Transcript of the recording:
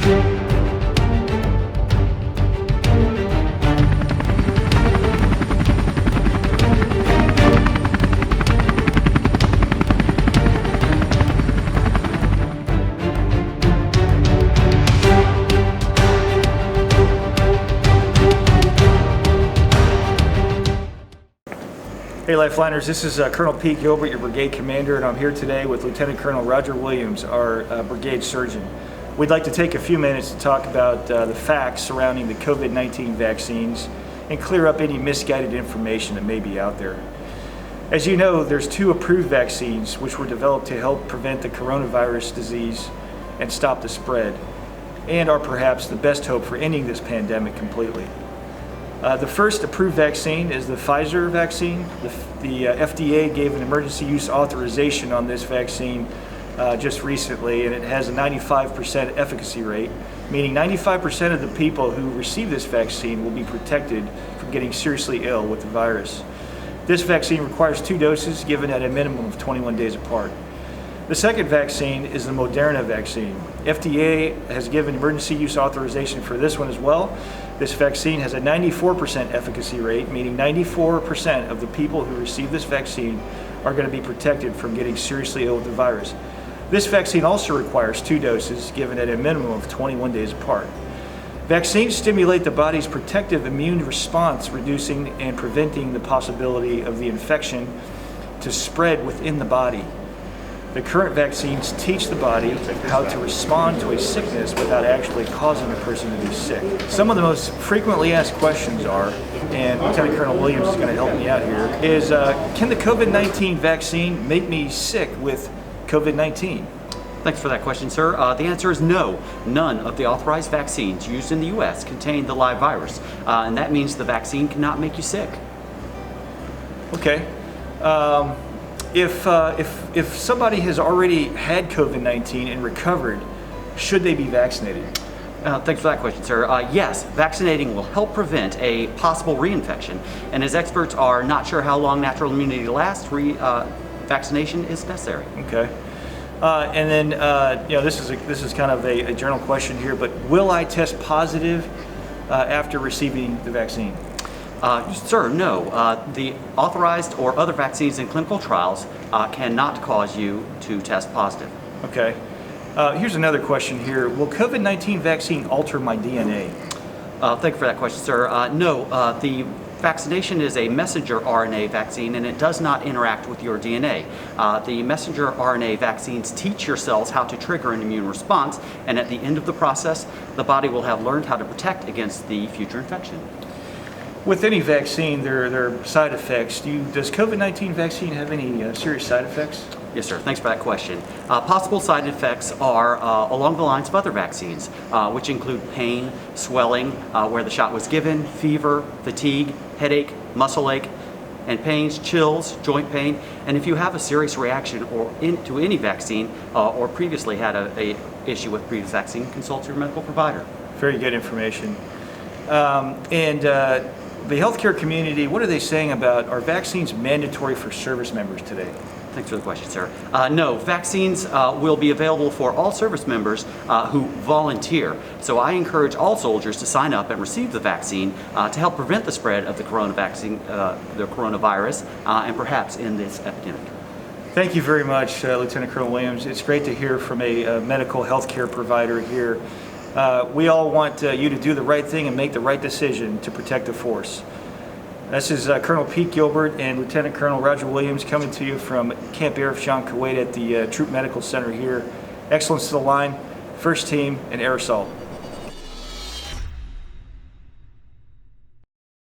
Hey Lifeliners, this is Colonel Pete Gilbert, your brigade commander, and I'm here today with Lieutenant Colonel Roger Williams, our brigade surgeon. We'd like to take a few minutes to talk about the facts surrounding the COVID-19 vaccines and clear up any misguided information that may be out there. As you know, there's 2 approved vaccines which were developed to help prevent the coronavirus disease and stop the spread, and are perhaps the best hope for ending this pandemic completely. The first approved vaccine is the Pfizer vaccine. The FDA gave an emergency use authorization on this vaccine just recently, and it has a 95% efficacy rate, meaning 95% of the people who receive this vaccine will be protected from getting seriously ill with the virus. This vaccine requires 2 doses given at a minimum of 21 days apart. The second vaccine is the Moderna vaccine. FDA has given emergency use authorization for this one as well. This vaccine has a 94% efficacy rate, meaning 94% of the people who receive this vaccine are going to be protected from getting seriously ill with the virus. This vaccine also requires 2 doses given at a minimum of 21 days apart. Vaccines stimulate the body's protective immune response, reducing and preventing the possibility of the infection to spread within the body. The current vaccines teach the body how to respond to a sickness without actually causing a person to be sick. Some of the most frequently asked questions are, and Lieutenant Colonel Williams is going to help me out here, is can the COVID-19 vaccine make me sick with COVID-19? Thanks for that question, sir. The answer is no. None of the authorized vaccines used in the U.S. contain the live virus, and that means the vaccine cannot make you sick. Okay. If somebody has already had COVID-19 and recovered, should they be vaccinated? Thanks for that question, sir. Yes, vaccinating will help prevent a possible reinfection, and as experts are not sure how long natural immunity lasts, vaccination is necessary. Okay. And then, this is kind of a general question here, but will I test positive after receiving the vaccine? Sir, no. The authorized or other vaccines in clinical trials cannot cause you to test positive. Okay. Here's another question here. Will COVID-19 vaccine alter my DNA? Thank you for that question, sir. No, the vaccination is a messenger RNA vaccine, and it does not interact with your DNA. The messenger RNA vaccines teach your cells how to trigger an immune response, and at the end of the process, the body will have learned how to protect against the future infection. With any vaccine, there are side effects. Does COVID-19 vaccine have any serious side effects? Yes, sir. Thanks for that question. Possible side effects are along the lines of other vaccines, which include pain, swelling where the shot was given, fever, fatigue, headache, muscle ache, and pains, chills, joint pain. And if you have a serious reaction to any vaccine or previously had a issue with previous vaccine, consult your medical provider. Very good information. The healthcare community, what are they saying about, are vaccines mandatory for service members today? Thanks for the question, sir. No, vaccines will be available for all service members who volunteer. So I encourage all soldiers to sign up and receive the vaccine to help prevent the spread of the coronavirus and perhaps end this epidemic. Thank you very much, Lieutenant Colonel Williams. It's great to hear from a medical healthcare provider here. We all want you to do the right thing and make the right decision to protect the force. This is Colonel Pete Gilbert and Lieutenant Colonel Roger Williams coming to you from Camp Arif-Jean Kuwait at the Troop Medical Center here. Excellence to the line, first team, and air assault.